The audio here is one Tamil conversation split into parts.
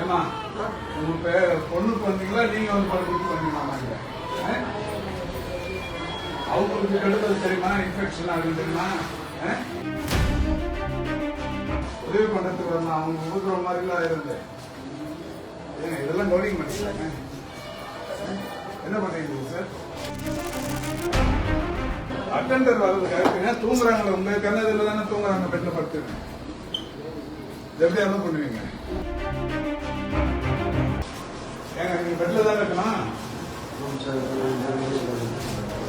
ஏமா உங்க பொண்ணுக்கு வந்தீங்களா நீங்க வந்து படுத்து பண்ணீங்களாமா இங்க அவங்களுக்கு கெடுதல் தெரியுமா இன்ஃபெக்ஷன் ஆகுது தெரியுமா உதவி பண்றதுக்கு வரணும் அவங்க ஊதுற மாதிரிலாம் இருந்தேன் இதெல்லாம் கவனிக்க மாட்டீங்க என்ன பண்றீங்க சார் அட்டெண்டர் வர்றது கரெக்டுங்க தூங்குறாங்களே உங்க கண்ணதில் தானே தூங்குறாங்க பெட்டில் படுத்துங்க எப்படி என்ன பண்ணுவீங்க ஏங்க நீங்க பெட்ல தான் இருக்கணும்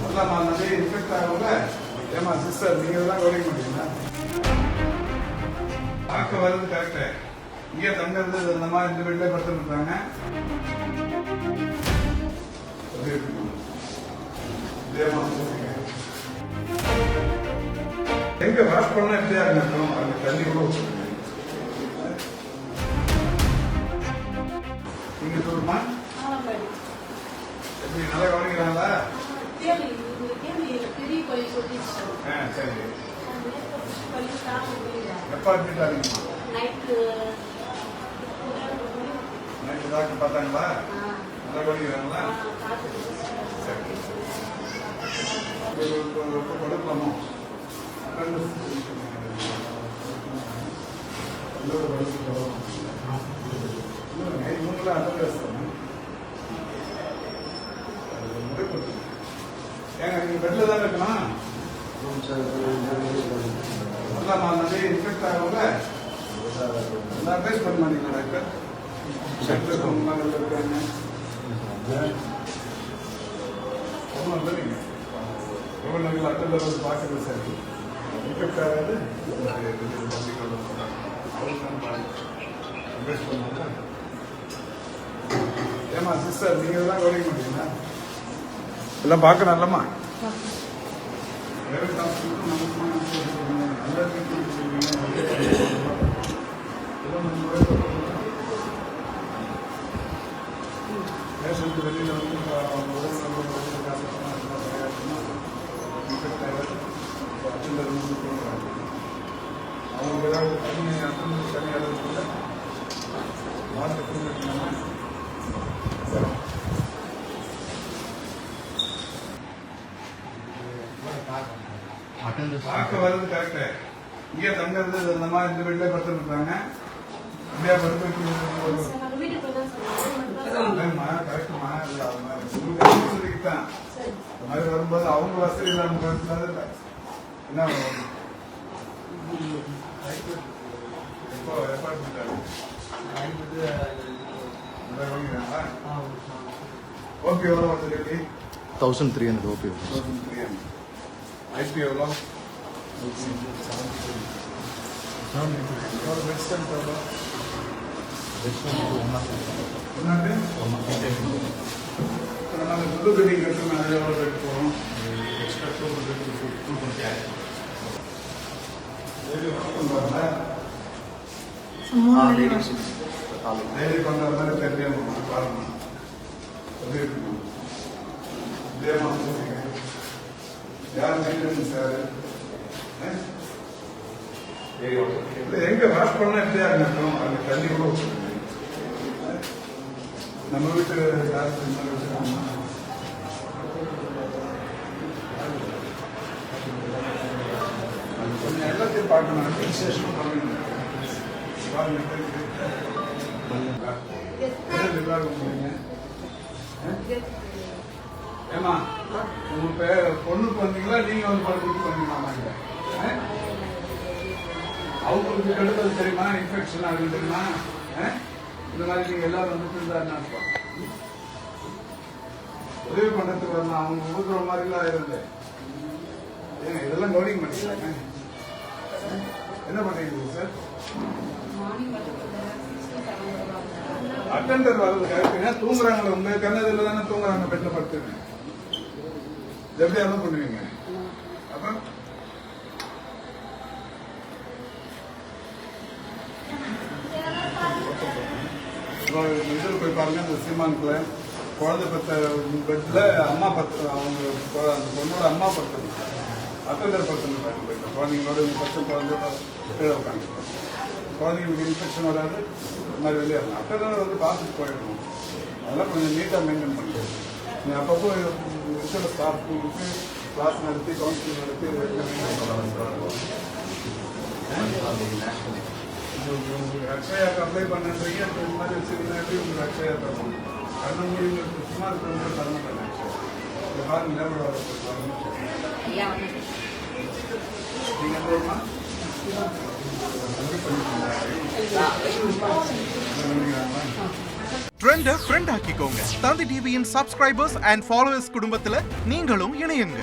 இல்லம்மா நிறைய இன்ஃபெக்ட் ஆகும்ல ஏமா சிஸ்டர் நீங்க இதெல்லாம் கவனிக்க மாட்டீங்களா பார்க்க வர்றது கரெக்டு இங்கே தங்கிறது இந்த மாதிரி இந்த பெட்ல படுத்துட்டு இருக்காங்க எங்க வாஷ் பண்ணா எப்படியா இருக்கணும் அந்த தண்ணி கூட நீங்க சொல்லுமா எப்படி நல்லா கவனிக்கிறாங்களா சரி எப்ப அட்மிட் ஆகுங்கம்மா நைட்டு டாக்டர் பார்த்தாங்களா நல்லா கவனிக்கிறாங்களா சரி கொடுக்கலாமோ இவங்களாம் அட்டன் பேசுறாங்க ஏங்க நீங்க பெட்ல தான் இருக்கணும் இல்லம்மா நிறைய இன்ஃபெக்ட் ஆகும்ல நான் பேஸ் பண்ண மாட்டீங்களா டாக்டர் இருக்காங்க ஒன்றும் இல்லை நீங்க எவ்வளோ நாங்கள் அட்டெண்டர் வந்து பார்க்கறது சரி இன்ஃபெக்ட் ஆகாது பேஸ் பண்ணுவாங்க ஏமா சிஸ்டர் நீங்க இதெல்லாம் கவனிக்க மாட்டீங்களா எல்லாம் பார்க்கணும் இல்லம்மா பேஷண்ட் வெளியில வந்து அவங்க ஏதாவது தண்ணி அட்டெண்டர் சரியாக இருக்குல்ல மாற்ற பார்க்க வர்றது கரெக்டு இங்கே தங்கிறது இந்த மாதிரி இந்த வீட்டிலே படுத்துட்டு இருக்காங்க இப்படியா படுத்து கரெக்டுமா சொல்லிக்கிட்டான் இந்த மாதிரி வரும்போது அவங்க வசதி இல்லாம கருத்துனால இல்லை என்ன எப்போ ஓகே எவ்வளோ வந்து 1300 ஓகே 1300 ஐபி எவ்வளோ வெஸ்டர்ன் எவ்வளோ நம்ம புது பில்டிங் கட்டணும் அது எவ்வளோ ரேட் போகிறோம் எக்ஸ்ட்ரா 220 டெய்லி பண்ணுற மாதிரி தெரியாம பாருங்க யார் மெயின்டெனன்ஸ் சார் எங்க வாஷ் பண்ணா எப்படியா இருக்கணும் அந்த தண்ணி கூட நம்ம வீட்டு கொஞ்சம் எல்லாத்தையும் பார்க்கணும் அட்மினிஸ்ட்ரேஷன் பண்ணணும் ஏமா உங்க பொண்ணுக்கு வந்தீங்களா நீங்க வந்து படுத்து பண்ணீங்களாமா இங்க அவங்களுக்கு கெடுதல் தெரியுமா இன்ஃபெக்ஷன் ஆகுது தெரியுமா இந்த மாதிரி நீங்க எல்லாரும் வந்துட்டு இருந்தாருன்னு அர்த்தம் உதவி பண்றதுக்கு வரணும் அவங்க ஊதுற மாதிரிலாம் இருந்தேன் இதெல்லாம் கவனிக்க மாட்டீங்களா என்ன பண்றீங்க சார் அட்டெண்டர் வர்றது கரெக்டுங்க தூங்குறாங்களே உங்க கண்ணதில் தானே தூங்குறாங்க பெட்ல படுத்துங்க எப்படி என்ன பண்ணுவீங்க அப்புறம் இதில் போய் பாருங்க இந்த சீமானுக்குள்ள குழந்தை பெற்ற பெட்ல அம்மா பத்து அவங்க அந்த பொண்ணோட அம்மா படுத்துங்க அட்டெண்டர் படுத்துங்க குழந்தைங்களோட பத்து குழந்தையோட கீழே உட்காந்து குழந்தைங்களுக்கு இன்ஃபெக்ஷன் வராது இந்த மாதிரி வெளியேறலாம் அட்டெண்டர் வந்து பார்த்துட்டு போயிடணும். அதெல்லாம் கொஞ்சம் நீட்டாக மெயின்டைன் பண்ணுறது. நீங்கள் அப்பப்போ இருக்கிற ஸ்டாஃப்க்கு கிளாஸ் நடத்தி கவுன்சிலிங் நடத்தி மெயின்டைன் பண்ணலாம். உங்களுக்கு அக்ஷயாவுக்கு அப்ளை பண்ணுறீங்க இந்த மாதிரி வச்சுருந்தா எப்படி உங்களுக்கு அக்ஷயா தரணும்? கண்ண முடிவுங்களுக்கு சும்மா இருக்கிறவங்க தரணும் பண்ண அக்ஷயா இந்த பாருங்க லேபர் நீங்கள் எந்த வருமா ட்ரெண்டை ஃப்ரெண்ட் ஆக்கிக்கோங்க. தந்தி டிவியின் சப்ஸ்கிரைபர்ஸ் அண்ட் ஃபாலோவர்ஸ் குடும்பத்துல நீங்களும் இணையுங்க.